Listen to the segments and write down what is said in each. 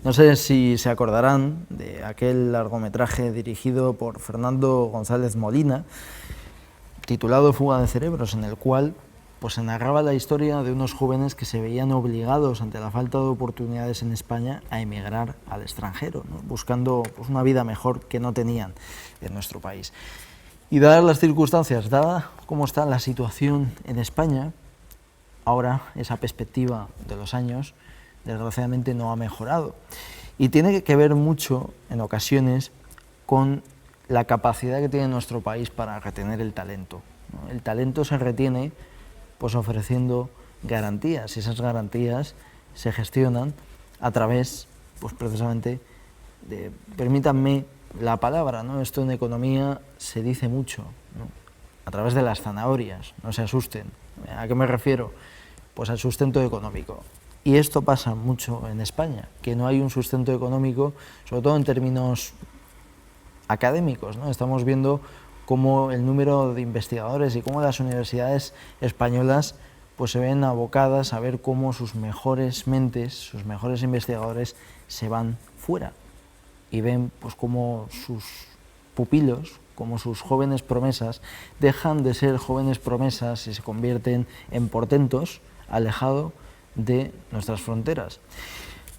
No sé si se acordarán de aquel largometraje dirigido por Fernando González Molina, titulado Fuga de cerebros, en el cual pues, se narraba la historia de unos jóvenes que se veían obligados, ante la falta de oportunidades en España, a emigrar al extranjero, ¿no? Buscando pues, una vida mejor que no tenían en nuestro país. Y dadas las circunstancias, dada cómo está la situación en España, ahora esa perspectiva de los años, desgraciadamente, no ha mejorado. Y tiene que ver mucho, en ocasiones, con la capacidad que tiene nuestro país para retener el talento, ¿no? El talento se retiene pues, ofreciendo garantías, y esas garantías se gestionan a través, pues precisamente, de, permítanme la palabra, ¿no? Esto en economía se dice mucho, ¿no? A través de las zanahorias, no se asusten. ¿A qué me refiero? Pues al sustento económico. Y esto pasa mucho en España, que no hay un sustento económico, sobre todo en términos académicos, ¿no? Estamos viendo cómo el número de investigadores y cómo las universidades españolas pues, se ven abocadas a ver cómo sus mejores mentes, sus mejores investigadores se van fuera y ven pues, cómo sus pupilos, como sus jóvenes promesas, dejan de ser jóvenes promesas y se convierten en portentos alejados de nuestras fronteras.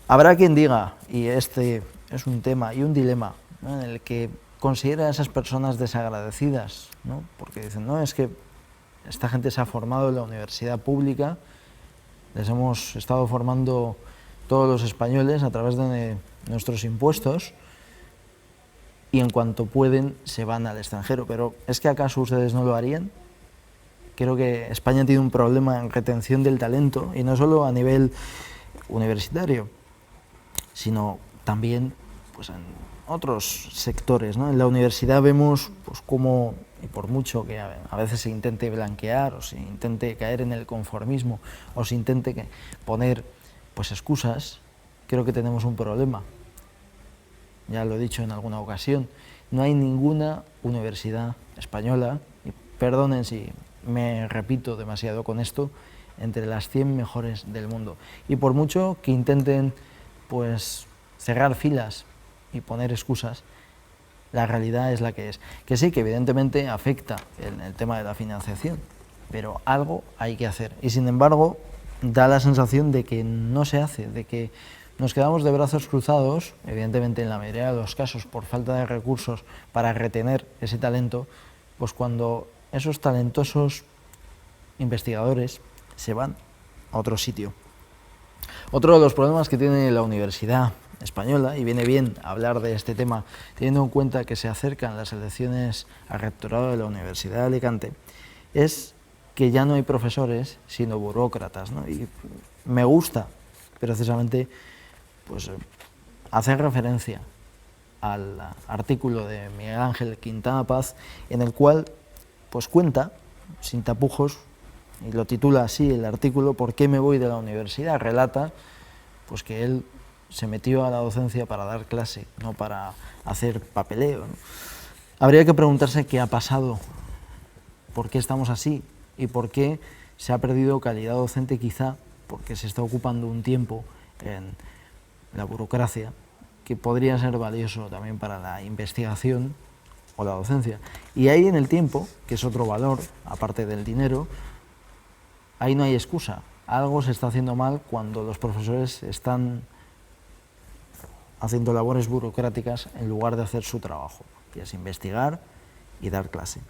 Habrá quien diga, y este es un tema y un dilema, ¿no?, en el que considera a esas personas desagradecidas, ¿no?, porque dicen, no, es que esta gente se ha formado en la universidad pública, les hemos estado formando todos los españoles a través de nuestros impuestos, y en cuanto pueden se van al extranjero. Pero ¿es que acaso ustedes no lo harían? Creo que España tiene un problema en retención del talento, y no solo a nivel universitario, sino también pues, en otros sectores, ¿no? En la universidad vemos pues, cómo, y por mucho que a veces se intente blanquear o se intente caer en el conformismo o se intente poner pues, excusas, creo que tenemos un problema. Ya lo he dicho en alguna ocasión, no hay ninguna universidad española, y perdonen si me repito demasiado con esto, entre las 100 mejores del mundo. Y por mucho que intenten pues, cerrar filas y poner excusas, la realidad es la que es. Que sí, que evidentemente afecta el tema de la financiación, pero algo hay que hacer. Y sin embargo, da la sensación de que no se hace, de que nos quedamos de brazos cruzados, evidentemente en la mayoría de los casos por falta de recursos para retener ese talento, pues cuando esos talentosos investigadores se van a otro sitio. Otro de los problemas que tiene la universidad española, y viene bien hablar de este tema teniendo en cuenta que se acercan las elecciones al rectorado de la Universidad de Alicante, es que ya no hay profesores sino burócratas, ¿no? Y me gusta precisamente pues, hacer referencia al artículo de Miguel Ángel Quintana Paz, en el cual pues, cuenta, sin tapujos, y lo titula así el artículo, ¿por qué me voy de la universidad? Relata pues, que él se metió a la docencia para dar clase, no para hacer papeleo, ¿no? Habría que preguntarse qué ha pasado, por qué estamos así y por qué se ha perdido calidad docente, quizá porque se está ocupando un tiempo en la burocracia que podría ser valioso también para la investigación o la docencia. Y ahí en el tiempo, que es otro valor, aparte del dinero, ahí no hay excusa. Algo se está haciendo mal cuando los profesores están haciendo labores burocráticas en lugar de hacer su trabajo, que es investigar y dar clase.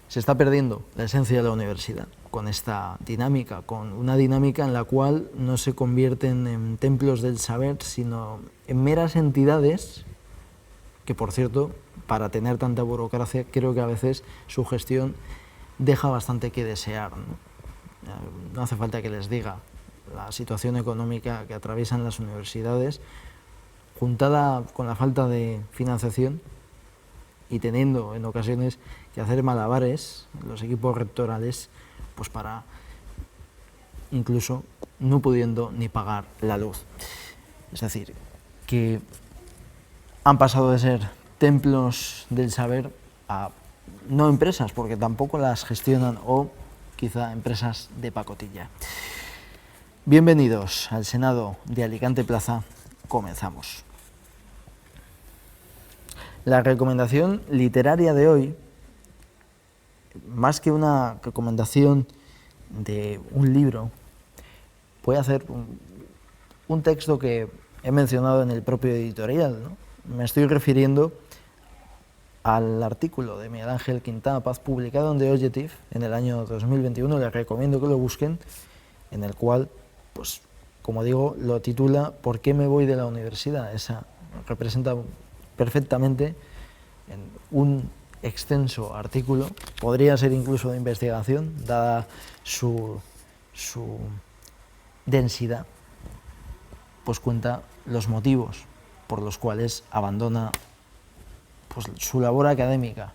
Se está perdiendo la esencia de la universidad con esta dinámica, con una dinámica en la cual no se convierten en templos del saber, sino en meras entidades que, por cierto, para tener tanta burocracia, creo que a veces su gestión deja bastante que desear, ¿no? No hace falta que les diga la situación económica que atraviesan las universidades, juntada con la falta de financiación y teniendo en ocasiones que hacer malabares los equipos rectorales, pues para incluso no pudiendo ni pagar la luz. Es decir, que han pasado de ser templos del saber a no empresas, porque tampoco las gestionan, o quizá empresas de pacotilla. Bienvenidos al Senado de Alicante Plaza. Comenzamos. La recomendación literaria de hoy, más que una recomendación de un libro, voy a hacer un texto que he mencionado en el propio editorial, ¿no? Me estoy refiriendo al artículo de Miguel Ángel Quintana Paz publicado en The Objective en el año 2021, les recomiendo que lo busquen, en el cual, pues, como digo, lo titula ¿Por qué me voy de la universidad? Esa representa perfectamente en un extenso artículo, podría ser incluso de investigación, dada su densidad, pues cuenta los motivos por los cuales abandona pues, su labor académica,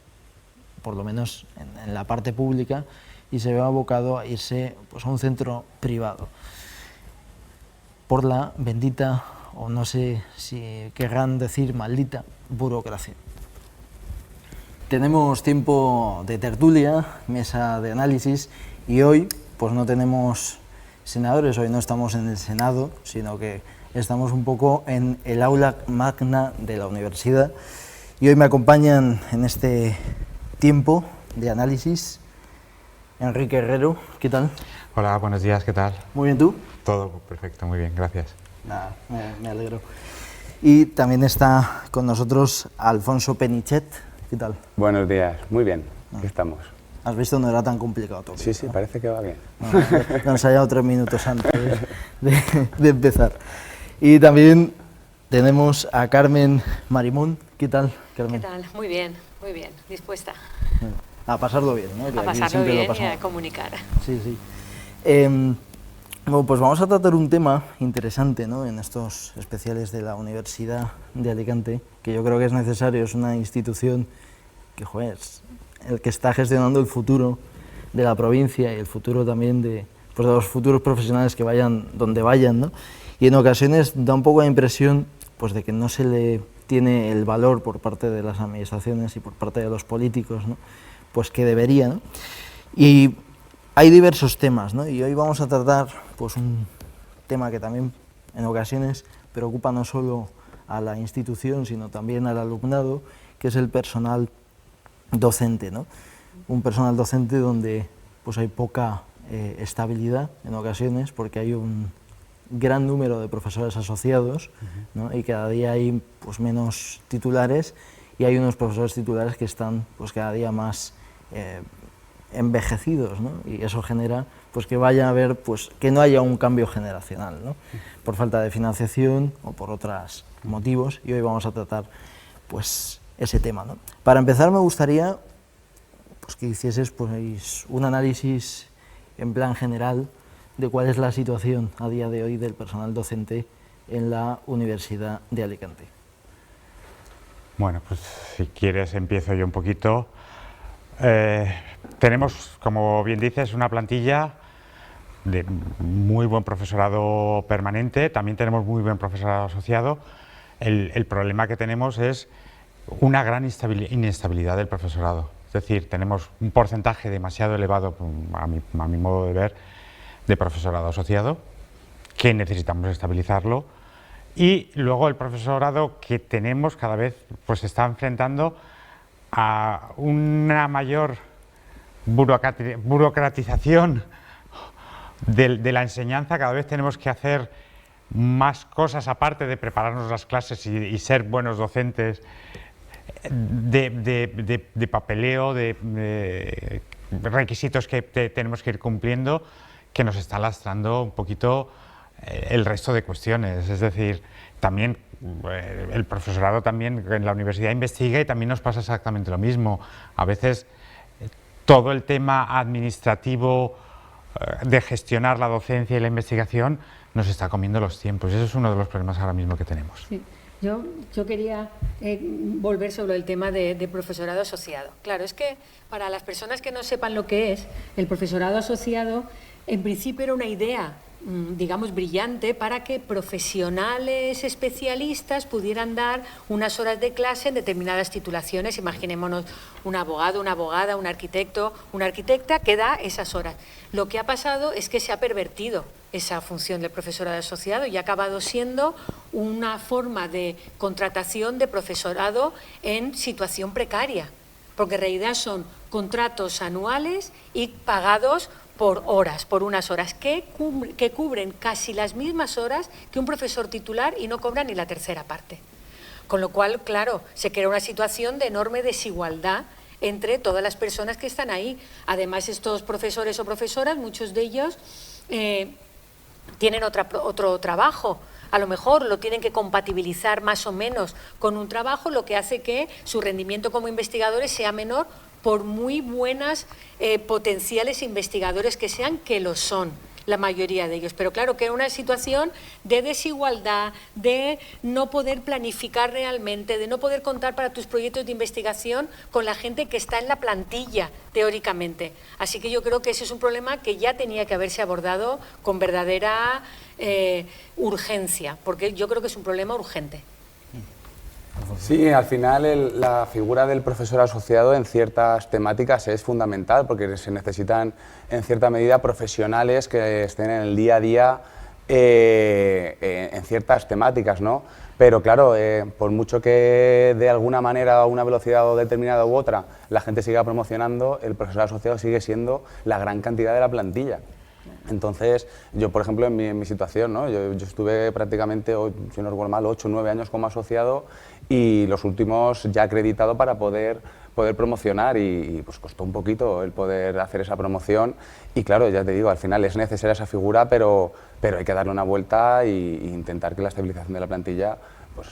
por lo menos en la parte pública, y se ve abocado a irse pues, a un centro privado, por la bendita, o no sé si querrán decir maldita, burocracia. Tenemos tiempo de tertulia, mesa de análisis, y hoy pues no tenemos senadores, hoy no estamos en el Senado, sino que estamos un poco en el aula magna de la universidad, y hoy me acompañan en este tiempo de análisis Enrique Herrero. ¿Qué tal? Hola, buenos días, ¿qué tal? Muy bien, ¿tú? Todo perfecto, muy bien, gracias. Nada, me alegro. Y también está con nosotros Alfonso Penichet. ¿Qué tal? Buenos días, muy bien, aquí estamos. ¿Has visto? No era tan complicado todo. Sí, ¿no? Parece que va bien. Nos ensayado 3 minutos antes de empezar. Y también tenemos a Carmen Marimón. ¿Qué tal, Carmen? ¿Qué tal? Muy bien, dispuesta. A pasarlo bien, ¿no? Que a pasarlo bien y a comunicar. Sí, sí. Bueno, pues vamos a tratar un tema interesante, ¿no? En estos especiales de la Universidad de Alicante, que yo creo que es necesario, es una institución que, joder, es el que está gestionando el futuro de la provincia y el futuro también de los futuros profesionales que vayan donde vayan, ¿no? Y en ocasiones da un poco la impresión pues, de que no se le tiene el valor por parte de las administraciones y por parte de los políticos, ¿no? Pues que debería, ¿no? Y hay diversos temas, ¿no? Y hoy vamos a tratar pues, un tema que también en ocasiones preocupa no solo a la institución, sino también al alumnado, que es el personal docente, ¿no? Un personal docente donde pues, hay poca estabilidad en ocasiones, porque hay un gran número de profesores asociados, ¿no? Y cada día hay pues, menos titulares, y hay unos profesores titulares que están pues, cada día más envejecidos, ¿no? Y eso genera pues, que vaya a haber, pues, que no haya un cambio generacional, ¿no? Por falta de financiación o por otros motivos, y hoy vamos a tratar pues, ese tema, ¿no? Para empezar me gustaría pues, que hicieses pues, un análisis en plan general de cuál es la situación a día de hoy del personal docente en la Universidad de Alicante. Bueno, pues si quieres empiezo yo un poquito. Tenemos, como bien dices, una plantilla de muy buen profesorado permanente, también tenemos muy buen profesorado asociado. El problema que tenemos es una gran inestabilidad del profesorado. Es decir, tenemos un porcentaje demasiado elevado, a mi modo de ver, de profesorado asociado, que necesitamos estabilizarlo, y luego el profesorado que tenemos cada vez pues, se está enfrentando a una mayor burocratización de la enseñanza. Cada vez tenemos que hacer más cosas aparte de prepararnos las clases y ser buenos docentes, de papeleo, de requisitos que tenemos que ir cumpliendo, que nos está lastrando un poquito el resto de cuestiones. Es decir, también el profesorado también en la universidad investiga y también nos pasa exactamente lo mismo. A veces todo el tema administrativo de gestionar la docencia y la investigación nos está comiendo los tiempos. Ese es uno de los problemas ahora mismo que tenemos. Sí. Yo quería volver sobre el tema de profesorado asociado. Claro, es que para las personas que no sepan lo que es, el profesorado asociado en principio era una idea digamos, brillante para que profesionales especialistas pudieran dar unas horas de clase en determinadas titulaciones. Imaginémonos un abogado, una abogada, un arquitecto, una arquitecta que da esas horas. Lo que ha pasado es que se ha pervertido esa función del profesorado asociado y ha acabado siendo una forma de contratación de profesorado en situación precaria, porque en realidad son contratos anuales y pagados por horas, por unas horas, que cubren casi las mismas horas que un profesor titular y no cobran ni la tercera parte. Con lo cual, claro, se crea una situación de enorme desigualdad entre todas las personas que están ahí. Además, estos profesores o profesoras, muchos de ellos tienen otro trabajo. A lo mejor lo tienen que compatibilizar más o menos con un trabajo, lo que hace que su rendimiento como investigadores sea menor, por muy buenas potenciales investigadores que sean, que lo son la mayoría de ellos. Pero claro, que era una situación de desigualdad, de no poder planificar realmente, de no poder contar para tus proyectos de investigación con la gente que está en la plantilla, teóricamente. Así que yo creo que ese es un problema que ya tenía que haberse abordado con verdadera urgencia, porque yo creo que es un problema urgente. Sí, al final la figura del profesor asociado en ciertas temáticas es fundamental porque se necesitan en cierta medida profesionales que estén en el día a día en ciertas temáticas, ¿no? Pero claro, por mucho que de alguna manera a una velocidad determinada u otra la gente siga promocionando, el profesor asociado sigue siendo la gran cantidad de la plantilla. Entonces, yo por ejemplo en mi situación, ¿no? yo estuve prácticamente, si no recuerdo mal, 8 o 9 años como asociado y los últimos ya acreditado para poder promocionar y pues costó un poquito el poder hacer esa promoción y claro, ya te digo, al final es necesaria esa figura, pero hay que darle una vuelta e intentar que la estabilización de la plantilla pues,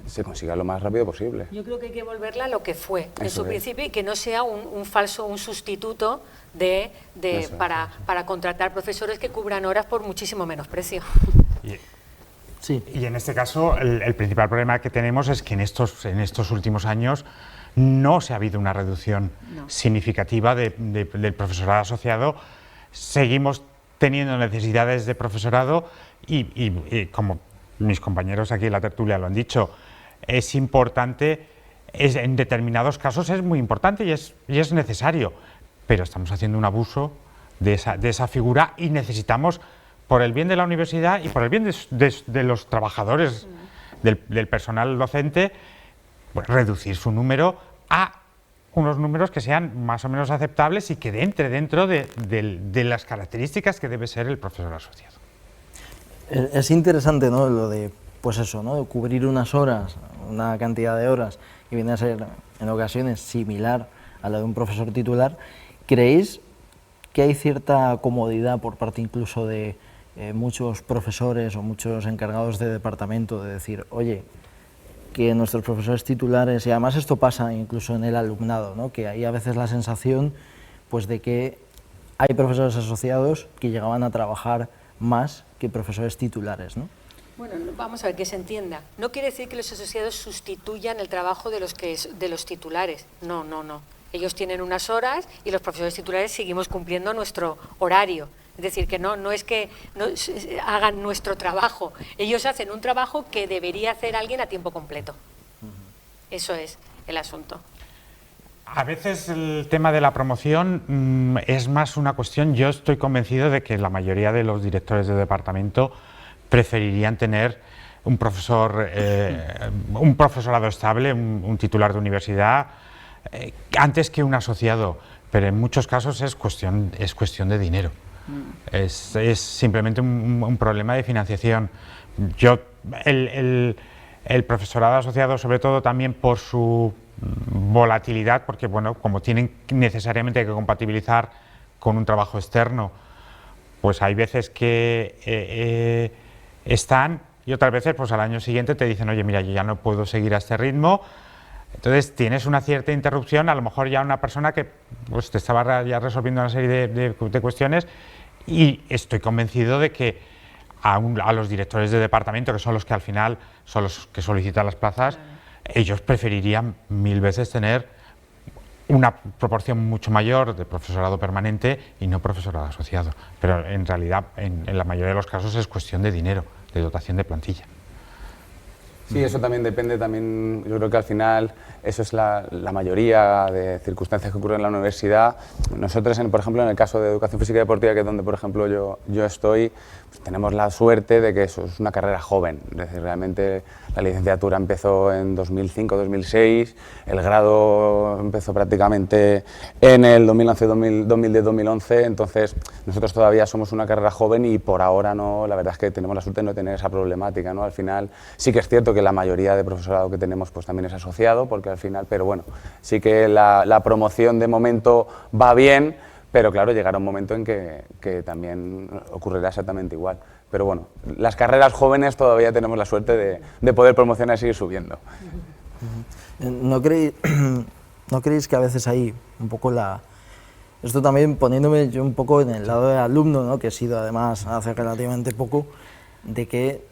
se consiga lo más rápido posible. Yo creo que hay que volverla a lo que fue en su principio y que no sea un falso, un sustituto para contratar profesores que cubran horas por muchísimo menos precio. Sí. Y en este caso, el principal problema que tenemos es que en estos últimos años no se ha habido una reducción significativa del profesorado asociado. Seguimos teniendo necesidades de profesorado y como mis compañeros aquí en la tertulia lo han dicho, es importante, en determinados casos es muy importante y es necesario, pero estamos haciendo un abuso de esa figura y necesitamos, por el bien de la universidad y por el bien de los trabajadores, del personal docente, pues, reducir su número a unos números que sean más o menos aceptables y que entre dentro de las características que debe ser el profesor asociado. Es interesante, ¿no?, lo de, pues eso, ¿no?, de cubrir unas horas, una cantidad de horas que viene a ser en ocasiones similar a la de un profesor titular. ¿Creéis que hay cierta comodidad por parte incluso de muchos profesores o muchos encargados de departamento de decir, oye, que nuestros profesores titulares, y además esto pasa incluso en el alumnado, ¿no?, que hay a veces la sensación pues de que hay profesores asociados que llegaban a trabajar más que profesores titulares, ¿no? Bueno, vamos a ver que se entienda. No quiere decir que los asociados sustituyan el trabajo de los titulares. No, no, no. Ellos tienen unas horas y los profesores titulares seguimos cumpliendo nuestro horario. Es decir, que no es que no hagan nuestro trabajo. Ellos hacen un trabajo que debería hacer alguien a tiempo completo. Eso es el asunto. A veces el tema de la promoción es más una cuestión, yo estoy convencido de que la mayoría de los directores de departamento preferirían tener un profesor, un profesorado estable, un titular de universidad, antes que un asociado, pero en muchos casos es cuestión de dinero. Es simplemente un problema de financiación. El profesorado asociado, sobre todo también por su volatilidad, porque bueno, como tienen necesariamente que compatibilizar con un trabajo externo, pues hay veces que están y otras veces pues al año siguiente te dicen, oye, mira, yo ya no puedo seguir a este ritmo. Entonces tienes una cierta interrupción, a lo mejor ya una persona que pues, te estaba ya resolviendo una serie de cuestiones, y estoy convencido de que a los directores de departamento, que son los que al final son los que solicitan las plazas, ellos preferirían 1000 veces tener una proporción mucho mayor de profesorado permanente y no profesorado asociado. Pero en realidad, en la mayoría de los casos es cuestión de dinero, de dotación de plantilla. Sí, eso también depende, yo creo que al final eso es la mayoría de circunstancias que ocurren en la universidad. Nosotros, por ejemplo, en el caso de Educación Física y Deportiva, que es donde, por ejemplo, yo estoy, pues tenemos la suerte de que eso es una carrera joven. Es decir, realmente la licenciatura empezó en 2005-2006, el grado empezó prácticamente en el 2010-2011, entonces nosotros todavía somos una carrera joven y por ahora no, la verdad es que tenemos la suerte de no tener esa problemática, ¿no? Al final sí que es cierto que la mayoría de profesorado que tenemos pues también es asociado, porque al final, pero bueno, sí que la promoción de momento va bien, pero claro, llegará un momento en que también ocurrirá exactamente igual. Pero bueno, las carreras jóvenes todavía tenemos la suerte de poder promocionar y seguir subiendo. ¿No creéis que a veces hay un poco esto también poniéndome yo un poco en el lado del alumno, ¿no?, que he sido además hace relativamente poco, de que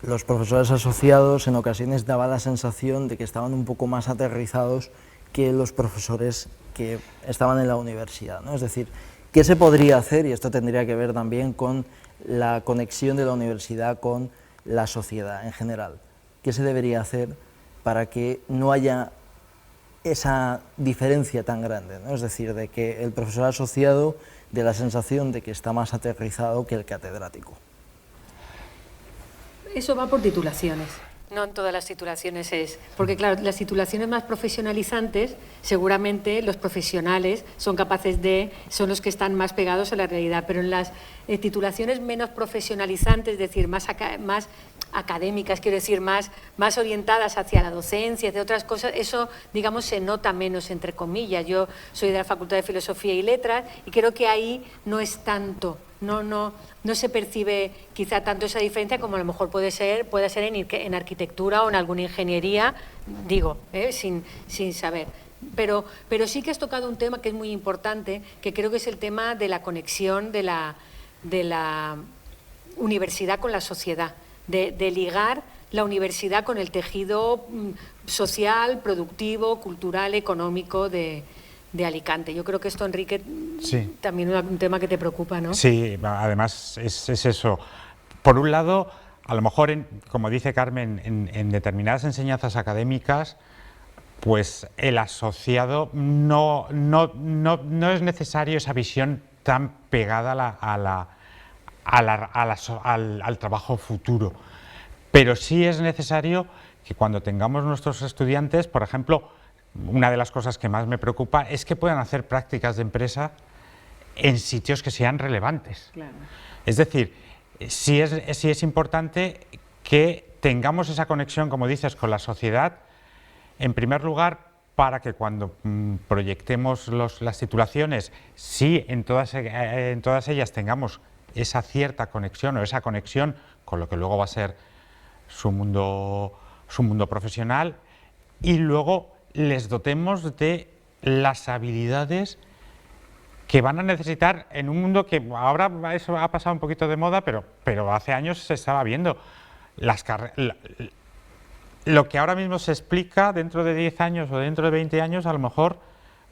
los profesores asociados en ocasiones daba la sensación de que estaban un poco más aterrizados que los profesores que estaban en la universidad, ¿no? Es decir, ¿qué se podría hacer? Y esto tendría que ver también con la conexión de la universidad con la sociedad en general. ¿Qué se debería hacer para que no haya esa diferencia tan grande, ¿no? Es decir, de que el profesor asociado dé la sensación de que está más aterrizado que el catedrático? Eso va por titulaciones. No en todas las titulaciones es, porque claro, las titulaciones más profesionalizantes, seguramente los profesionales son los que están más pegados a la realidad, pero en las titulaciones menos profesionalizantes, es decir, más académicas, quiero decir, más orientadas hacia la docencia, hacia otras cosas, eso, digamos, se nota menos, entre comillas. Yo soy de la Facultad de Filosofía y Letras y creo que ahí no es tanto. No se percibe quizá tanto esa diferencia como a lo mejor puede ser en arquitectura o en alguna ingeniería, digo, sin saber. Pero sí que has tocado un tema que es muy importante, que creo que es el tema de la conexión de la universidad con la sociedad, de ligar la universidad con el tejido social, productivo, cultural, económico de Alicante. Yo creo que esto, Enrique, sí, también es un tema que te preocupa, ¿no? Sí, además es eso. Por un lado, a lo mejor, como dice Carmen, en determinadas enseñanzas académicas, pues el asociado no es necesario esa visión tan pegada al trabajo futuro. Pero sí es necesario que cuando tengamos nuestros estudiantes, por ejemplo, una de las cosas que más me preocupa es que puedan hacer prácticas de empresa en sitios que sean relevantes. Claro. Es decir, sí es importante que tengamos esa conexión, como dices, con la sociedad, en primer lugar, para que cuando proyectemos las titulaciones, sí en todas ellas tengamos esa cierta conexión o esa conexión con lo que luego va a ser su mundo profesional, y luego les dotemos de las habilidades que van a necesitar en un mundo que ahora eso ha pasado un poquito de moda, pero hace años se estaba viendo. Lo que ahora mismo se explica dentro de 10 años o dentro de 20 años, a lo mejor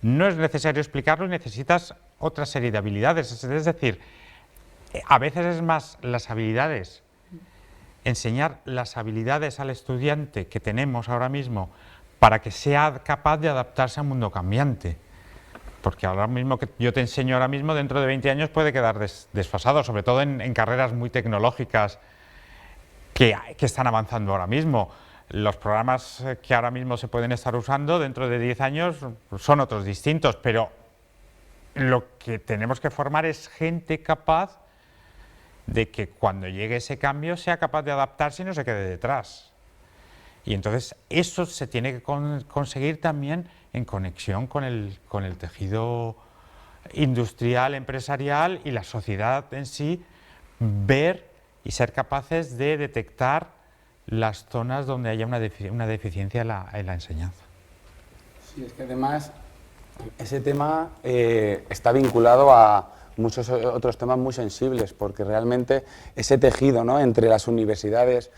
no es necesario explicarlo y necesitas otra serie de habilidades. Es decir, a veces es más las habilidades, enseñar las habilidades al estudiante que tenemos ahora mismo para que sea capaz de adaptarse a un mundo cambiante. Porque ahora mismo que yo te enseño ahora mismo, dentro de 20 años puede quedar desfasado, sobre todo en carreras muy tecnológicas que están avanzando ahora mismo. Los programas que ahora mismo se pueden estar usando dentro de 10 años son otros distintos, pero lo que tenemos que formar es gente capaz de que cuando llegue ese cambio sea capaz de adaptarse y no se quede detrás. Y entonces eso se tiene que conseguir también en conexión con el tejido industrial, empresarial y la sociedad en sí, ver y ser capaces de detectar las zonas donde haya una deficiencia en la enseñanza. Sí, es que además ese tema está vinculado a muchos otros temas muy sensibles, porque realmente ese tejido, ¿no?, entre las universidades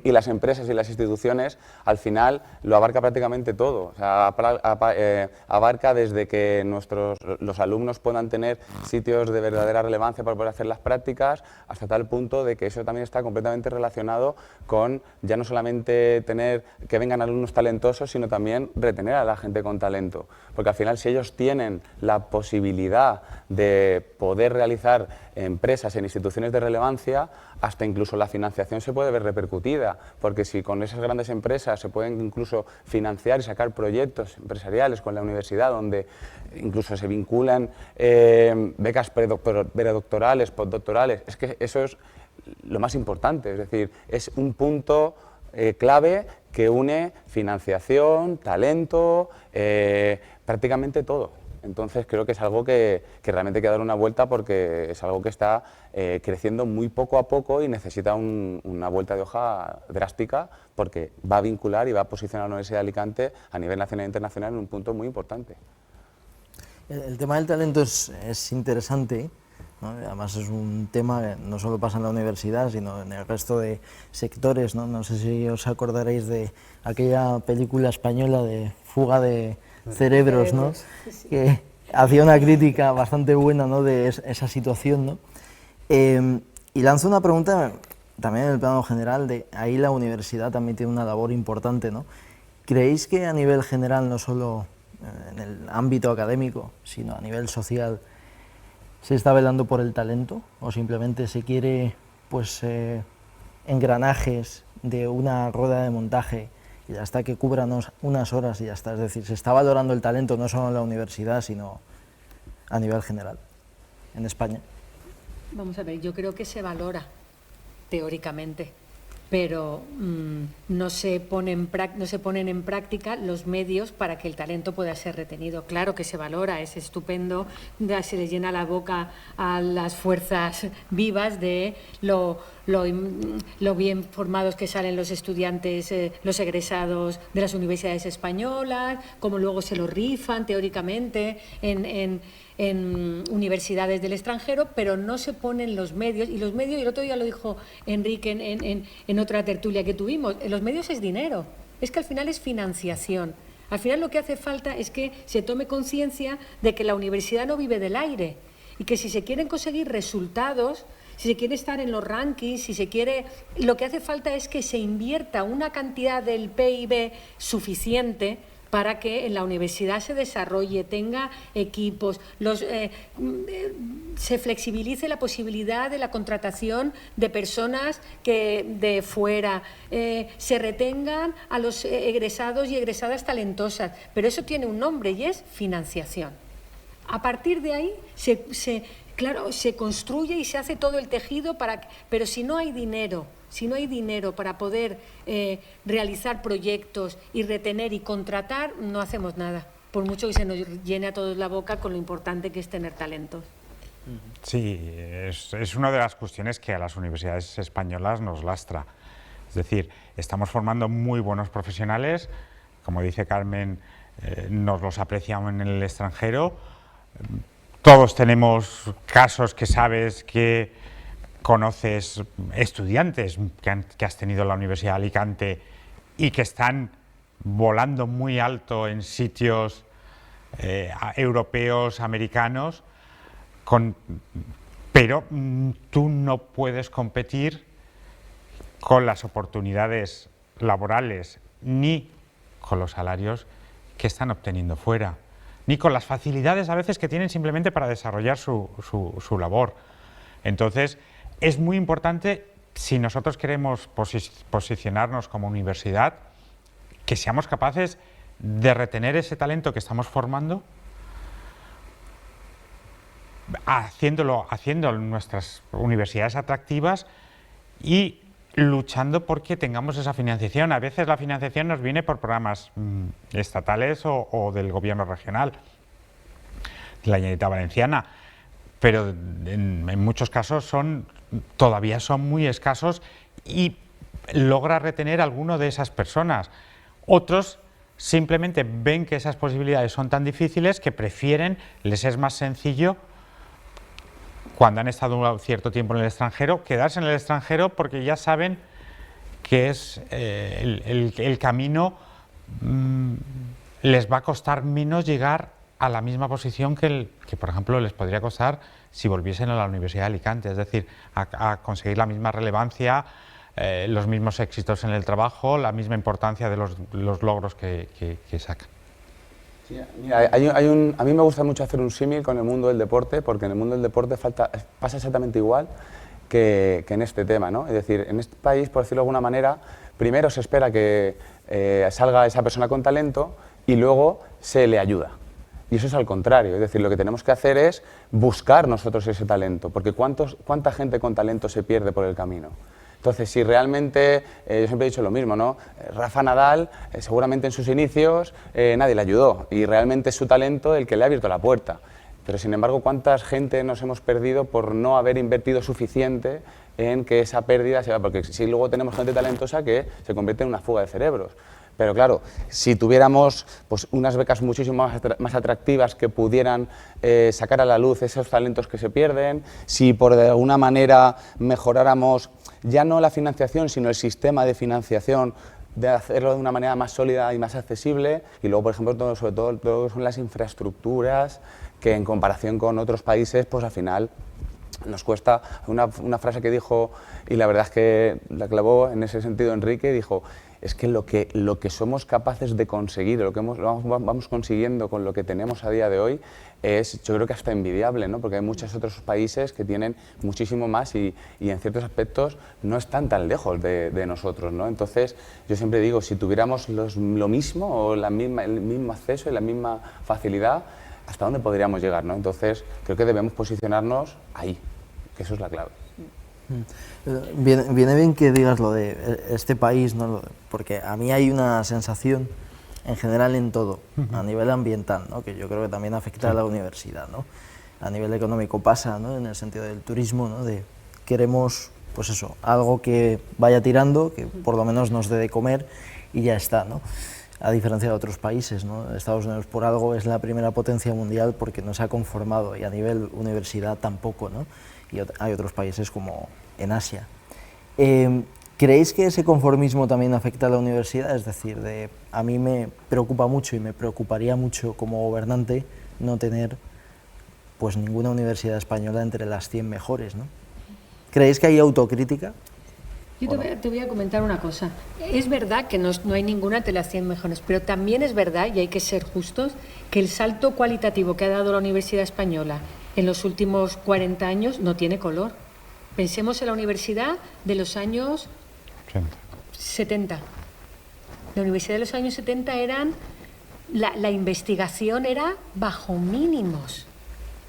y las empresas y las instituciones, al final lo abarca prácticamente todo. O sea, abarca desde que los alumnos puedan tener sitios de verdadera relevancia para poder hacer las prácticas, hasta tal punto de que eso también está completamente relacionado con ya no solamente tener que vengan alumnos talentosos, sino también retener a la gente con talento. Porque al final, si ellos tienen la posibilidad de poder realizar empresas en instituciones de relevancia, hasta incluso la financiación se puede ver repercutida, porque si con esas grandes empresas se pueden incluso financiar y sacar proyectos empresariales con la universidad, donde incluso se vinculan becas predoctorales, postdoctorales, es que eso es lo más importante, es decir, es un punto clave que une financiación, talento, prácticamente todo. Entonces creo que es algo que realmente hay que dar una vuelta, porque es algo que está creciendo muy poco a poco y necesita una vuelta de hoja drástica, porque va a vincular y va a posicionar a la Universidad de Alicante a nivel nacional e internacional en un punto muy importante. El tema del talento es interesante, ¿no? Además es un tema que no solo pasa en la universidad, sino en el resto de sectores, ¿no? No sé si os acordaréis de aquella película española de Fuga de Cerebros, ¿no? Que hacía una crítica bastante buena, ¿no?, de esa situación, ¿no? Y lanzo una pregunta también en el plano general, de ahí la universidad también tiene una labor importante, ¿no? ¿Creéis que a nivel general, no solo en el ámbito académico, sino a nivel social, se está velando por el talento, o simplemente se quiere, pues, engranajes de una rueda de montaje y hasta que cubran unas horas y ya está? Es decir, se está valorando el talento no solo en la universidad, sino a nivel general, en España. Vamos a ver, yo creo que se valora teóricamente, pero no se ponen en práctica los medios para que el talento pueda ser retenido. Claro que se valora, es estupendo, se les llena la boca a las fuerzas vivas de lo bien formados que salen los estudiantes, los egresados de las universidades españolas, como luego se lo rifan teóricamente en universidades del extranjero, pero no se ponen los medios, y los medios, y el otro día lo dijo Enrique en otra tertulia que tuvimos, los medios es dinero, es que al final es financiación. Al final lo que hace falta es que se tome conciencia de que la universidad no vive del aire, y que si se quieren conseguir resultados, si se quiere estar en los rankings, si se quiere, lo que hace falta es que se invierta una cantidad del PIB suficiente para que en la universidad se desarrolle, tenga equipos, se flexibilice la posibilidad de la contratación de personas que de fuera, se retengan a los egresados y egresadas talentosas, pero eso tiene un nombre y es financiación. A partir de ahí claro, se construye y se hace todo el tejido, pero si no hay dinero para poder realizar proyectos y retener y contratar, no hacemos nada, por mucho que se nos llene a todos la boca con lo importante que es tener talentos. Sí, es una de las cuestiones que a las universidades españolas nos lastra. Es decir, estamos formando muy buenos profesionales, como dice Carmen, nos los aprecian en el extranjero. Todos tenemos casos que sabes, que conoces, estudiantes que has tenido en la Universidad de Alicante y que están volando muy alto en sitios europeos, americanos, pero tú no puedes competir con las oportunidades laborales ni con los salarios que están obteniendo fuera, ni con las facilidades a veces que tienen simplemente para desarrollar su labor. Entonces, es muy importante, si nosotros queremos posicionarnos como universidad, que seamos capaces de retener ese talento que estamos formando, haciendo nuestras universidades atractivas y luchando porque tengamos esa financiación. A veces la financiación nos viene por programas estatales o del gobierno regional, de la Generalitat Valenciana, pero en muchos casos todavía son muy escasos y logra retener a alguno de esas personas. Otros simplemente ven que esas posibilidades son tan difíciles que prefieren, les es más sencillo cuando han estado cierto tiempo en el extranjero, quedarse en el extranjero porque ya saben que es el camino, les va a costar menos llegar a la misma posición que, por ejemplo, les podría costar si volviesen a la Universidad de Alicante, es decir, a conseguir la misma relevancia, los mismos éxitos en el trabajo, la misma importancia de los logros que sacan. Sí, mira, a mí me gusta mucho hacer un símil con el mundo del deporte, porque en el mundo del deporte pasa exactamente igual que en este tema, ¿no? Es decir, en este país, por decirlo de alguna manera, primero se espera que salga esa persona con talento y luego se le ayuda. Y eso es al contrario, es decir, lo que tenemos que hacer es buscar nosotros ese talento, porque ¿cuánta gente con talento se pierde por el camino? Entonces, si realmente, yo siempre he dicho lo mismo, ¿no? Rafa Nadal, seguramente en sus inicios nadie le ayudó y realmente es su talento el que le ha abierto la puerta. Pero sin embargo, ¿cuánta gente nos hemos perdido por no haber invertido suficiente en que esa pérdida se va? Porque si luego tenemos gente talentosa que se convierte en una fuga de cerebros. Pero claro, si tuviéramos pues, unas becas muchísimo más atractivas que pudieran sacar a la luz esos talentos que se pierden, si por de alguna manera mejoráramos ya no la financiación, sino el sistema de financiación, de hacerlo de una manera más sólida y más accesible, y luego, por ejemplo, sobre todo lo que son las infraestructuras, que en comparación con otros países, pues al final nos cuesta. Una frase que dijo, y la verdad es que la clavó en ese sentido Enrique, dijo, es que lo que somos capaces de conseguir, lo que vamos consiguiendo con lo que tenemos a día de hoy, es, yo creo que hasta envidiable, ¿no? Porque hay muchos otros países que tienen muchísimo más y en ciertos aspectos no están tan lejos de nosotros, ¿no? Entonces, yo siempre digo, si tuviéramos lo mismo o el mismo acceso y la misma facilidad, ¿hasta dónde podríamos llegar, ¿no? Entonces, creo que debemos posicionarnos ahí, que eso es la clave. Viene bien que digas lo de este país, ¿no? Porque a mí hay una sensación en general en todo, a nivel ambiental, ¿no? Que yo creo que también afecta a la universidad, ¿no? A nivel económico pasa, ¿no? En el sentido del turismo, ¿no? De queremos, pues eso, algo que vaya tirando, que por lo menos nos dé de comer y ya está, ¿no? A diferencia de otros países, ¿no? Estados Unidos por algo es la primera potencia mundial porque no se ha conformado, y a nivel universidad tampoco, ¿no? Y hay otros países como en Asia. ¿Creéis que ese conformismo también afecta a la universidad? Es decir, a mí me preocupa mucho y me preocuparía mucho como gobernante no tener pues ninguna universidad española entre las 100 mejores, ¿no? ¿Creéis que hay autocrítica? Yo te voy a comentar una cosa. Es verdad que no hay ninguna entre las 100 mejores, pero también es verdad, y hay que ser justos, que el salto cualitativo que ha dado la Universidad Española en los últimos 40 años no tiene color. Pensemos en la universidad de los años 70. La universidad de los años 70 la investigación era bajo mínimos.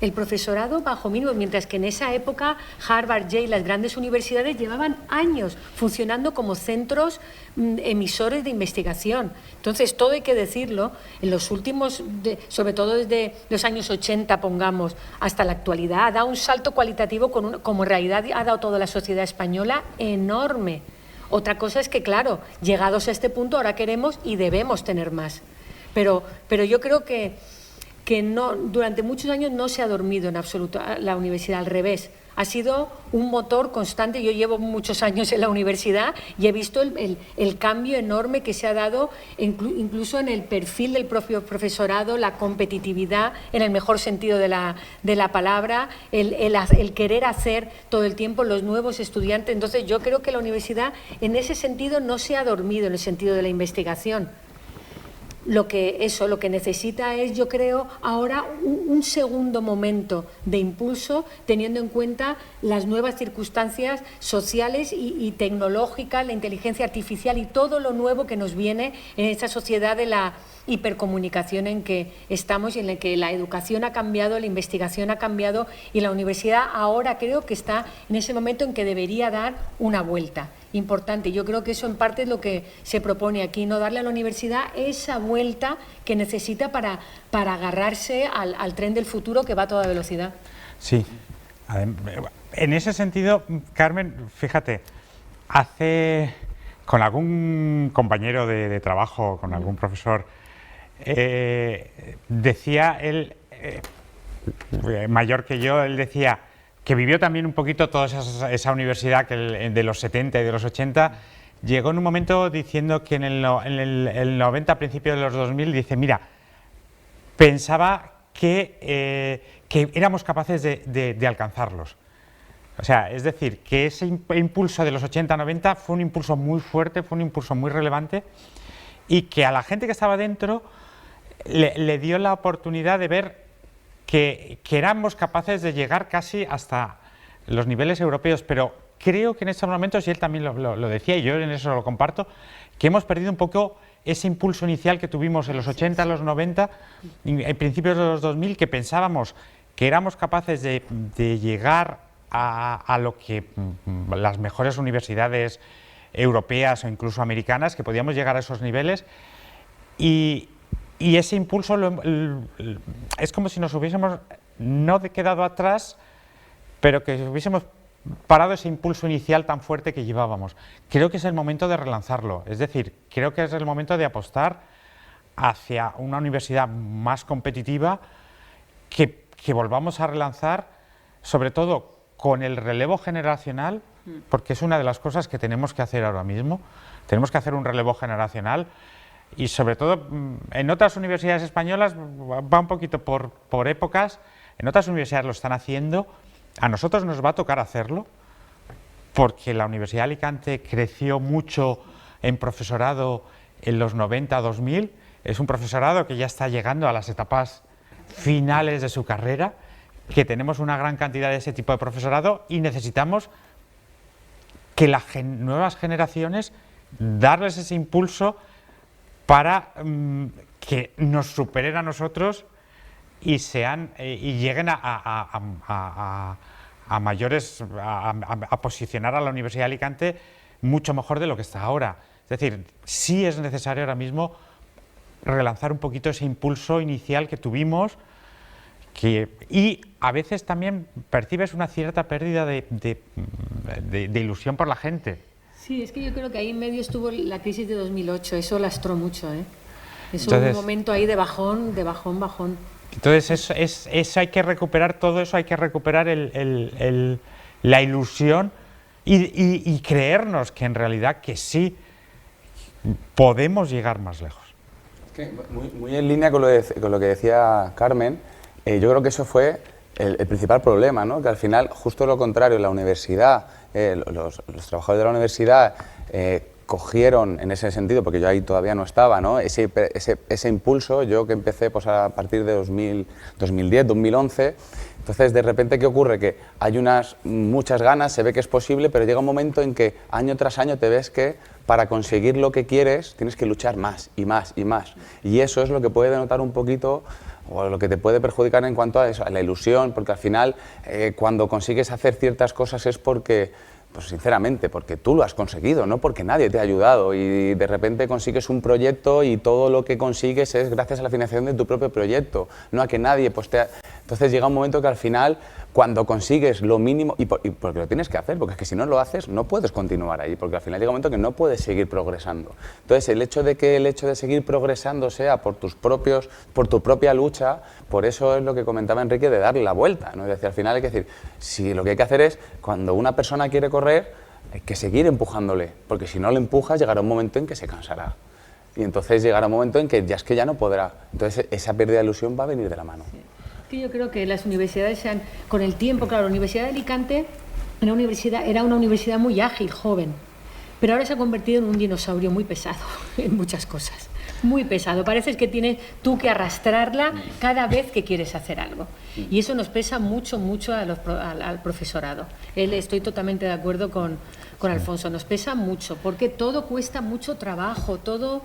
El profesorado bajo mínimo, mientras que en esa época Harvard, Yale, las grandes universidades llevaban años funcionando como centros emisores de investigación. Entonces, todo hay que decirlo, en los últimos, sobre todo desde los años 80, pongamos, hasta la actualidad, ha dado un salto cualitativo como en realidad ha dado toda la sociedad española enorme. Otra cosa es que, claro, llegados a este punto, ahora queremos y debemos tener más. Pero yo creo que no, durante muchos años no se ha dormido en absoluto la universidad, al revés. Ha sido un motor constante. Yo llevo muchos años en la universidad y he visto el cambio enorme que se ha dado incluso en el perfil del propio profesorado, la competitividad en el mejor sentido de la palabra, el querer hacer todo el tiempo, los nuevos estudiantes. Entonces yo creo que la universidad en ese sentido no se ha dormido en el sentido de la investigación. Lo que necesita es, yo creo, ahora un segundo momento de impulso, teniendo en cuenta las nuevas circunstancias sociales y tecnológicas, la inteligencia artificial y todo lo nuevo que nos viene en esta sociedad de la hipercomunicación en que estamos y en la que la educación ha cambiado, la investigación ha cambiado y la universidad ahora creo que está en ese momento en que debería dar una vuelta importante. Yo creo que eso en parte es lo que se propone aquí, no darle a la universidad esa vuelta que necesita para agarrarse al tren del futuro que va a toda velocidad. Sí, en ese sentido, Carmen, fíjate, con algún compañero de trabajo, con algún profesor, decía él, mayor que yo, él decía que vivió también un poquito toda esa universidad de los 70 y de los 80, llegó en un momento diciendo que en el 90, a principios de los 2000, dice, mira, pensaba que éramos capaces de alcanzarlos. O sea, es decir, que ese impulso de los 80-90 fue un impulso muy fuerte, fue un impulso muy relevante, y que a la gente que estaba dentro le dio la oportunidad de ver que éramos capaces de llegar casi hasta los niveles europeos, pero creo que en estos momentos, y él también lo decía, y yo en eso lo comparto, que hemos perdido un poco ese impulso inicial que tuvimos en los 80, los 90, en principios de los 2000, que pensábamos que éramos capaces de llegar a lo que las mejores universidades europeas o incluso americanas, que podíamos llegar a esos niveles, y ese impulso es como si nos hubiésemos no quedado atrás, pero que hubiésemos parado ese impulso inicial tan fuerte que llevábamos. Creo que es el momento de relanzarlo, es decir, creo que es el momento de apostar hacia una universidad más competitiva, que volvamos a relanzar, sobre todo con el relevo generacional, porque es una de las cosas que tenemos que hacer ahora mismo. Tenemos que hacer un relevo generacional, y sobre todo en otras universidades españolas va un poquito por épocas, en otras universidades lo están haciendo, a nosotros nos va a tocar hacerlo, porque la Universidad de Alicante creció mucho en profesorado en los 90-2000, es un profesorado que ya está llegando a las etapas finales de su carrera, que tenemos una gran cantidad de ese tipo de profesorado, y necesitamos que las nuevas generaciones darles ese impulso para que nos superen a nosotros y lleguen a mayores, a posicionar a la Universidad de Alicante mucho mejor de lo que está ahora. Es decir, sí es necesario ahora mismo relanzar un poquito ese impulso inicial que tuvimos, y a veces también percibes una cierta pérdida de ilusión por la gente. Sí, es que yo creo que ahí en medio estuvo la crisis de 2008, eso lastró mucho, ¿eh? Eso Entonces, hubo un momento ahí de bajón. Entonces eso hay que recuperar, todo eso hay que recuperar la ilusión y creernos que en realidad que sí podemos llegar más lejos. Es que muy en línea con lo que decía Carmen, yo creo que eso fue el principal problema, ¿no? Que al final, justo lo contrario, la universidad, los trabajadores de la universidad cogieron en ese sentido, porque yo ahí todavía no estaba, ¿no? Ese impulso, yo que empecé pues, a partir de 2010, 2011, entonces de repente ¿qué ocurre? Que hay muchas ganas, se ve que es posible, pero llega un momento en que año tras año te ves que para conseguir lo que quieres tienes que luchar más y más y más, y eso es lo que puede denotar un poquito, o lo que te puede perjudicar en cuanto a eso, a la ilusión, porque al final cuando consigues hacer ciertas cosas es porque, pues sinceramente, porque tú lo has conseguido, no porque nadie te ha ayudado, y de repente consigues un proyecto y todo lo que consigues es gracias a la financiación de tu propio proyecto, no a que nadie pues Entonces llega un momento que al final, cuando consigues lo mínimo, y porque lo tienes que hacer, porque es que si no lo haces no puedes continuar ahí, porque al final llega un momento que no puedes seguir progresando. Entonces el hecho de seguir progresando sea por tu propia lucha, por eso es lo que comentaba Enrique, de darle la vuelta, ¿no? Es decir, al final hay que decir, si lo que hay que hacer es, cuando una persona quiere correr, hay que seguir empujándole, porque si no le empujas llegará un momento en que se cansará. Y entonces llegará un momento en que ya no podrá. Entonces esa pérdida de ilusión va a venir de la mano. Sí. Que yo creo que las universidades con el tiempo, claro, la Universidad de Alicante era una universidad muy ágil, joven, pero ahora se ha convertido en un dinosaurio muy pesado en muchas cosas, muy pesado. Parece que tienes tú que arrastrarla cada vez que quieres hacer algo, y eso nos pesa mucho al profesorado. Estoy totalmente de acuerdo con Alfonso, nos pesa mucho, porque todo cuesta mucho trabajo, todo...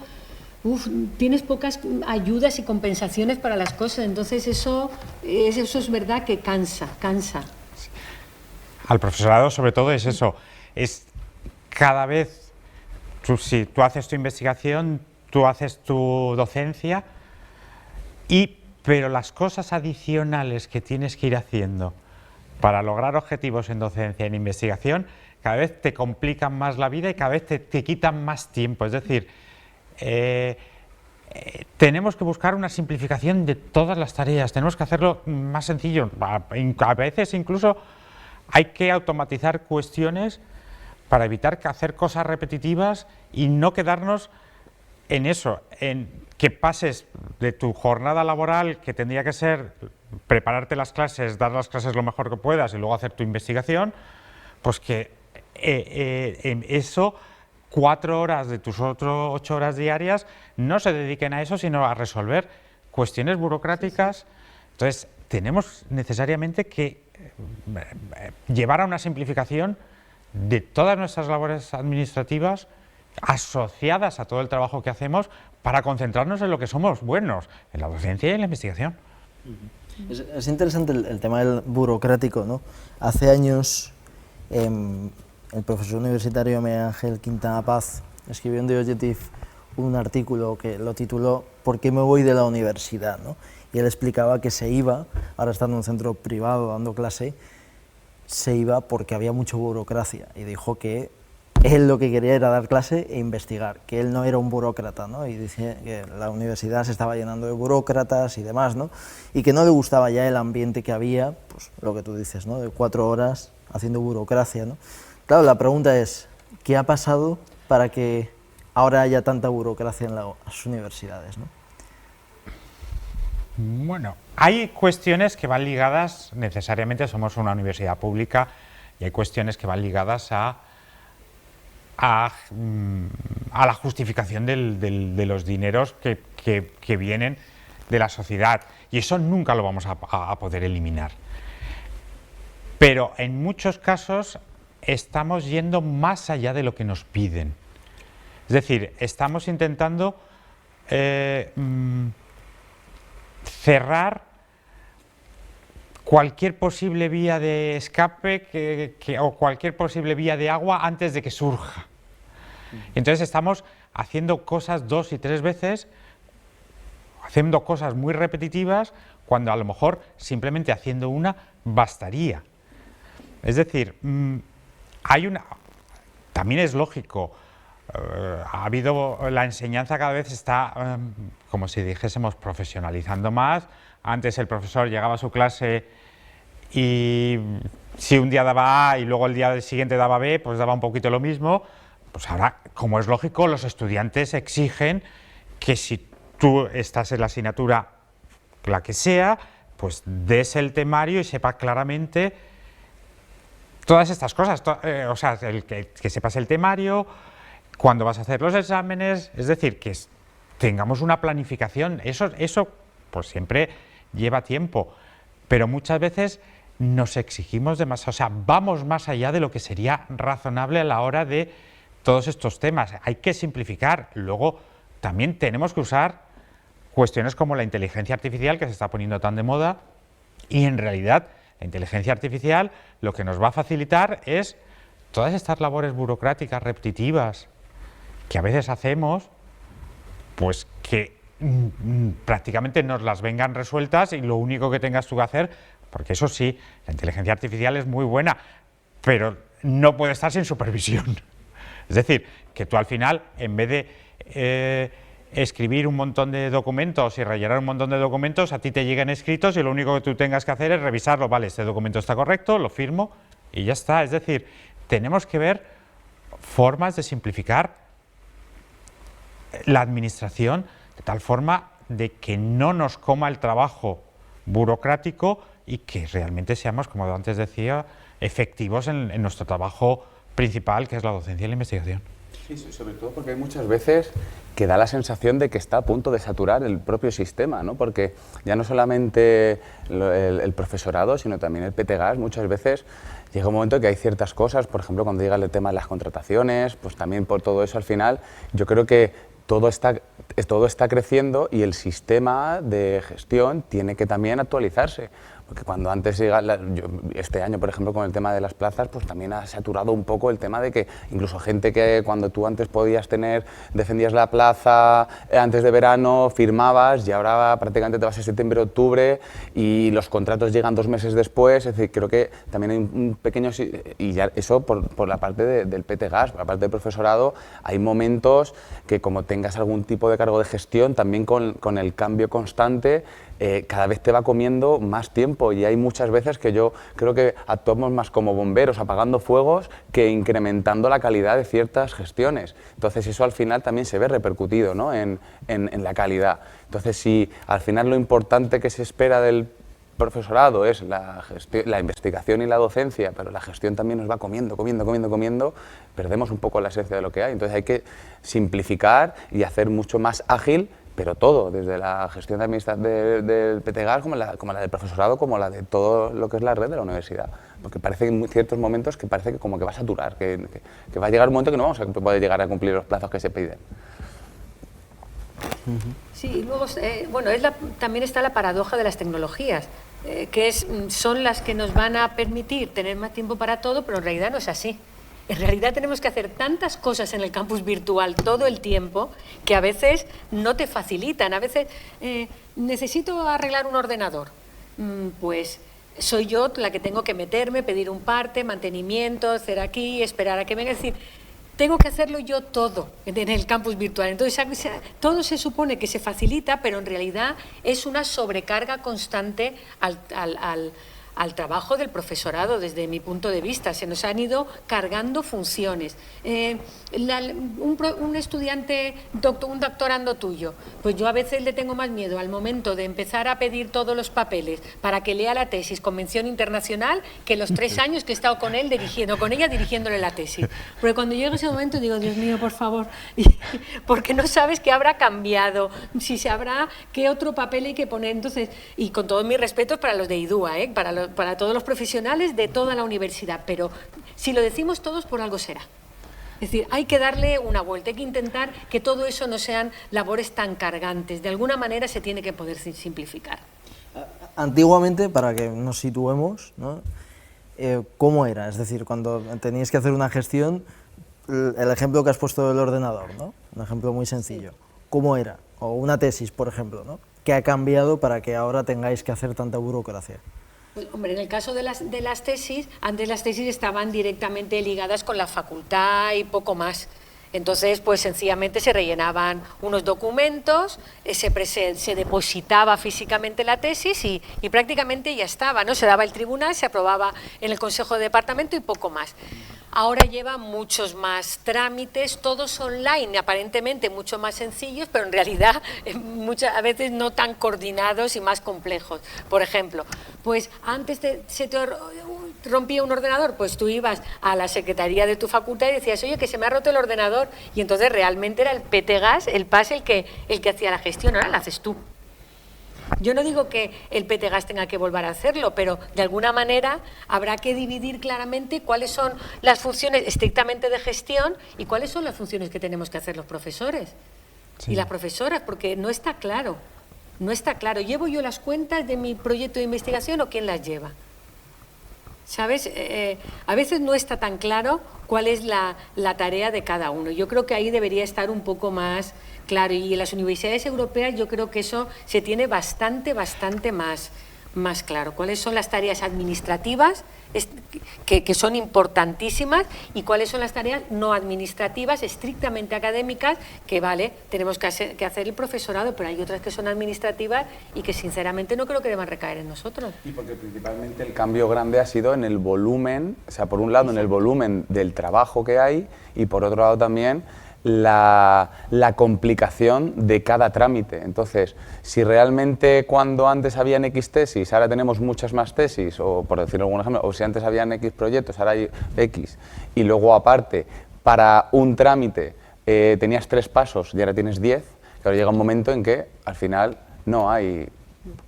tienes pocas ayudas y compensaciones para las cosas, entonces eso es verdad que cansa. Al profesorado sobre todo es eso, es cada vez, si tú haces tu investigación, tú haces tu docencia, pero las cosas adicionales que tienes que ir haciendo para lograr objetivos en docencia, en investigación, cada vez te complican más la vida y cada vez te quitan más tiempo, es decir, tenemos que buscar una simplificación de todas las tareas, tenemos que hacerlo más sencillo, a veces incluso hay que automatizar cuestiones para evitar hacer cosas repetitivas y no quedarnos en eso, en que pases de tu jornada laboral, que tendría que ser prepararte las clases, dar las clases lo mejor que puedas y luego hacer tu investigación, pues que en eso 4 horas de tus 8 horas diarias no se dediquen a eso, sino a resolver cuestiones burocráticas. Entonces, tenemos necesariamente que llevar a una simplificación de todas nuestras labores administrativas asociadas a todo el trabajo que hacemos para concentrarnos en lo que somos buenos, en la docencia y en la investigación. Es interesante el tema del burocrático, ¿no? Hace años el profesor universitario Miguel Ángel Quintana Paz escribió en The Objective un artículo que lo tituló ¿Por qué me voy de la universidad?, ¿no? Y él explicaba que se iba, ahora está en un centro privado dando clase, se iba porque había mucha burocracia, y dijo que él lo que quería era dar clase e investigar, que él no era un burócrata, ¿no? Y dice que la universidad se estaba llenando de burócratas y demás, ¿no? Y que no le gustaba ya el ambiente que había, pues lo que tú dices, ¿no? De 4 horas haciendo burocracia, ¿no? Claro, la pregunta es, ¿qué ha pasado para que ahora haya tanta burocracia en las universidades, ¿no? Bueno, hay cuestiones que van ligadas, necesariamente somos una universidad pública, y hay cuestiones que van ligadas a la justificación de los dineros que vienen de la sociedad, y eso nunca lo vamos a poder eliminar. Pero en muchos casos estamos yendo más allá de lo que nos piden. Es decir, estamos intentando cerrar cualquier posible vía de escape o cualquier posible vía de agua antes de que surja. Entonces estamos haciendo cosas 2 y 3 veces, haciendo cosas muy repetitivas, cuando a lo mejor simplemente haciendo una bastaría. Es decir, también es lógico, ha habido, la enseñanza cada vez está, como si dijésemos, profesionalizando más. Antes el profesor llegaba a su clase y si un día daba A y luego el día siguiente daba B, pues daba un poquito lo mismo. Pues ahora, como es lógico, los estudiantes exigen que si tú estás en la asignatura, la que sea, pues des el temario y sepa claramente todas estas cosas, o sea, que sepas el temario, cuándo vas a hacer los exámenes, es decir, que tengamos una planificación. Eso pues siempre lleva tiempo, pero muchas veces nos exigimos demasiado, o sea, vamos más allá de lo que sería razonable a la hora de todos estos temas. Hay que simplificar. Luego también tenemos que usar cuestiones como la inteligencia artificial, que se está poniendo tan de moda, y en realidad la inteligencia artificial lo que nos va a facilitar es todas estas labores burocráticas repetitivas que a veces hacemos, pues que prácticamente nos las vengan resueltas y lo único que tengas tú que hacer, porque eso sí, la inteligencia artificial es muy buena, pero no puede estar sin supervisión. Es decir, que tú al final, en vez de escribir un montón de documentos y rellenar un montón de documentos, a ti te llegan escritos y lo único que tú tengas que hacer es revisarlo. Vale, este documento está correcto, lo firmo y ya está. Es decir, tenemos que ver formas de simplificar la administración de tal forma de que no nos coma el trabajo burocrático y que realmente seamos, como antes decía, efectivos en nuestro trabajo principal, que es la docencia y la investigación. Sí, sobre todo porque hay muchas veces que da la sensación de que está a punto de saturar el propio sistema, ¿no? Porque ya no solamente el profesorado, sino también el PTGAS, muchas veces llega un momento que hay ciertas cosas, por ejemplo, cuando llega el tema de las contrataciones, pues también por todo eso al final, yo creo que todo está creciendo y el sistema de gestión tiene que también actualizarse. Porque cuando antes llega, este año por ejemplo con el tema de las plazas, pues también ha saturado un poco el tema de que incluso gente que cuando tú antes podías defendías la plaza antes de verano, firmabas y ahora prácticamente te vas a septiembre, octubre y los contratos llegan 2 meses después. Es decir, creo que también hay un pequeño, y ya eso por la parte del PTGAS, por la parte del profesorado, hay momentos que como tengas algún tipo de cargo de gestión, también con el cambio constante, cada vez te va comiendo más tiempo, y hay muchas veces que yo creo que actuamos más como bomberos apagando fuegos que incrementando la calidad de ciertas gestiones. Entonces eso al final también se ve repercutido, ¿no?, en la calidad. Entonces, si al final lo importante que se espera del profesorado es la investigación y la docencia, pero la gestión también nos va comiendo, perdemos un poco la esencia de lo que hay. Entonces hay que simplificar y hacer mucho más ágil, pero todo, desde la gestión del PTGAS como la del profesorado, como la de todo lo que es la red de la universidad. Porque parece en ciertos momentos que parece que como que va a saturar, que va a llegar un momento que no vamos a poder llegar a cumplir los plazos que se piden. Sí, y luego, bueno, también está la paradoja de las tecnologías, que son las que nos van a permitir tener más tiempo para todo, pero en realidad no es así. En realidad tenemos que hacer tantas cosas en el campus virtual todo el tiempo que a veces no te facilitan. A veces necesito arreglar un ordenador, pues soy yo la que tengo que meterme, pedir un parte, mantenimiento, hacer aquí, esperar a que venga, es decir, tengo que hacerlo yo todo en el campus virtual. Entonces, todo se supone que se facilita, pero en realidad es una sobrecarga constante al trabajo del profesorado, desde mi punto de vista. Se nos han ido cargando funciones. Un estudiante, un doctorando tuyo, pues yo a veces le tengo más miedo al momento de empezar a pedir todos los papeles para que lea la tesis con mención internacional que los 3 años que he estado con ella dirigiéndole la tesis. Porque cuando llega ese momento digo, Dios mío, por favor, porque no sabes qué habrá cambiado, si sabrá qué otro papel hay que poner. Entonces, y con todos mis respetos para los de IDUA, para todos los profesionales de toda la universidad, pero si lo decimos todos, por algo será. Es decir, hay que darle una vuelta, hay que intentar que todo eso no sean labores tan cargantes. De alguna manera se tiene que poder simplificar. Antiguamente, para que nos situemos, ¿no?, ¿cómo era? Es decir, cuando teníais que hacer una gestión, el ejemplo que has puesto del ordenador, ¿no?, un ejemplo muy sencillo. ¿Cómo era? O una tesis, por ejemplo, ¿no?, ¿qué ha cambiado para que ahora tengáis que hacer tanta burocracia? Pues, hombre, en el caso de las tesis, antes las tesis estaban directamente ligadas con la facultad y poco más. Entonces, pues sencillamente se rellenaban unos documentos, se depositaba físicamente la tesis y prácticamente ya estaba, ¿no? Se daba el tribunal, se aprobaba en el Consejo de Departamento y poco más. Ahora lleva muchos más trámites, todos online, aparentemente mucho más sencillos, pero en realidad a veces no tan coordinados y más complejos. Por ejemplo, pues antes se te rompía un ordenador, pues tú ibas a la secretaría de tu facultad y decías, oye, que se me ha roto el ordenador, y entonces realmente era el PTGAS, el PAS, el que hacía la gestión. Ahora la haces tú. Yo no digo que el PTGAS tenga que volver a hacerlo, pero de alguna manera habrá que dividir claramente cuáles son las funciones estrictamente de gestión y cuáles son las funciones que tenemos que hacer los profesores y las profesoras, porque no está claro. No está claro. ¿Llevo yo las cuentas de mi proyecto de investigación o quién las lleva? ¿Sabes? A veces no está tan claro cuál es la tarea de cada uno. Yo creo que ahí debería estar un poco más claro, y en las universidades europeas yo creo que eso se tiene bastante más claro. ¿Cuáles son las tareas administrativas que son importantísimas y cuáles son las tareas no administrativas, estrictamente académicas, que vale, tenemos que hacer el profesorado, pero hay otras que son administrativas y que sinceramente no creo que deban recaer en nosotros. Y porque principalmente el cambio grande ha sido en el volumen, o sea, por un lado en el volumen del trabajo que hay y por otro lado también la complicación de cada trámite. Entonces, si realmente cuando antes habían X tesis, ahora tenemos muchas más tesis, o por decirlo algún ejemplo, o si antes habían X proyectos, ahora hay X, y luego aparte, para un trámite tenías 3 pasos y ahora tienes 10, claro, llega un momento en que al final no hay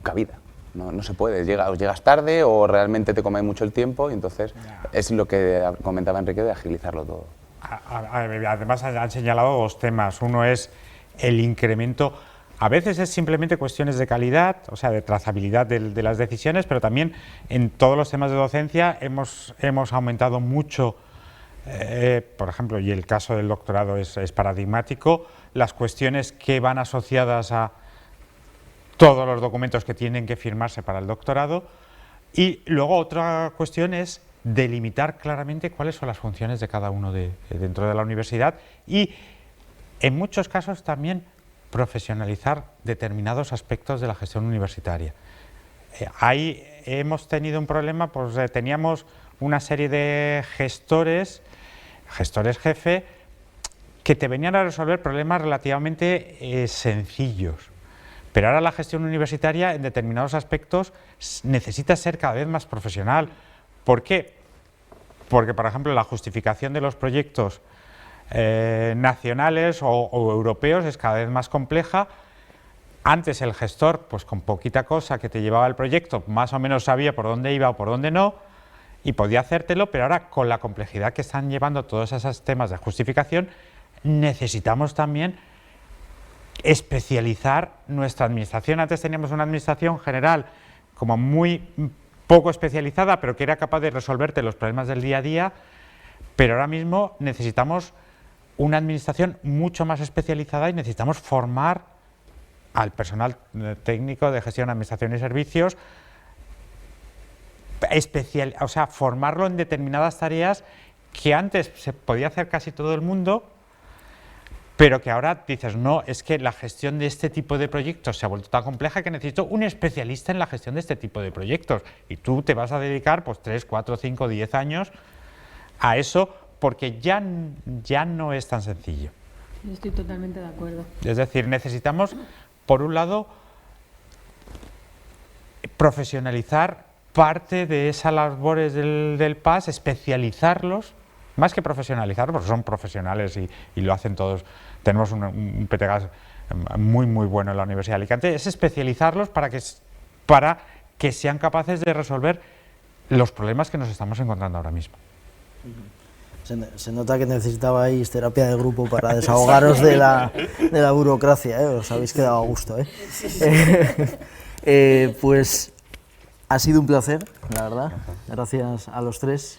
cabida. No se puede, llegas tarde o realmente te come mucho el tiempo, y entonces es lo que comentaba Enrique de agilizarlo todo. Además han señalado 2 temas. Uno es el incremento. A veces es simplemente cuestiones de calidad, o sea, de trazabilidad de las decisiones, pero también en todos los temas de docencia hemos aumentado mucho, por ejemplo, y el caso del doctorado es paradigmático, las cuestiones que van asociadas a todos los documentos que tienen que firmarse para el doctorado. Y luego otra cuestión es delimitar claramente cuáles son las funciones de cada uno dentro de la universidad y, en muchos casos, también profesionalizar determinados aspectos de la gestión universitaria. Ahí hemos tenido un problema, pues teníamos una serie de gestores jefe, que te venían a resolver problemas relativamente sencillos. Pero ahora la gestión universitaria en determinados aspectos necesita ser cada vez más profesional. ¿Por qué? Porque, por ejemplo, la justificación de los proyectos nacionales o europeos es cada vez más compleja. Antes el gestor, pues con poquita cosa que te llevaba el proyecto, más o menos sabía por dónde iba o por dónde no, y podía hacértelo, pero ahora con la complejidad que están llevando todos esos temas de justificación, necesitamos también especializar nuestra administración. Antes teníamos una administración general como muy poco especializada, pero que era capaz de resolverte los problemas del día a día, pero ahora mismo necesitamos una administración mucho más especializada y necesitamos formar al personal técnico de gestión, administración y servicios, o sea, formarlo en determinadas tareas que antes se podía hacer casi todo el mundo, pero que ahora dices, no, es que la gestión de este tipo de proyectos se ha vuelto tan compleja que necesito un especialista en la gestión de este tipo de proyectos. Y tú te vas a dedicar pues 3, 4, 5, 10 años a eso, porque ya no es tan sencillo. Yo estoy totalmente de acuerdo. Es decir, necesitamos, por un lado, profesionalizar parte de esas labores del PAS, especializarlos, más que profesionalizar, porque son profesionales y lo hacen todos. Tenemos un PTGAS muy bueno en la Universidad de Alicante, es especializarlos para que sean capaces de resolver los problemas que nos estamos encontrando ahora mismo. Se nota que necesitabais terapia de grupo para desahogaros de la burocracia, os habéis quedado a gusto. Pues ha sido un placer, la verdad. Gracias a los tres.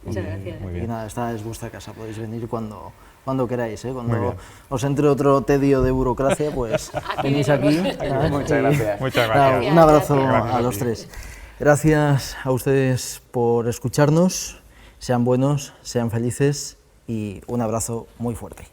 Muchas gracias. Y nada, esta es vuestra casa, podéis venir cuando queráis. Cuando os entre otro tedio de burocracia, pues venís aquí. Muchas gracias. Muchas gracias. Un abrazo Gracias a los tres. Gracias a ustedes por escucharnos. Sean buenos, sean felices y un abrazo muy fuerte.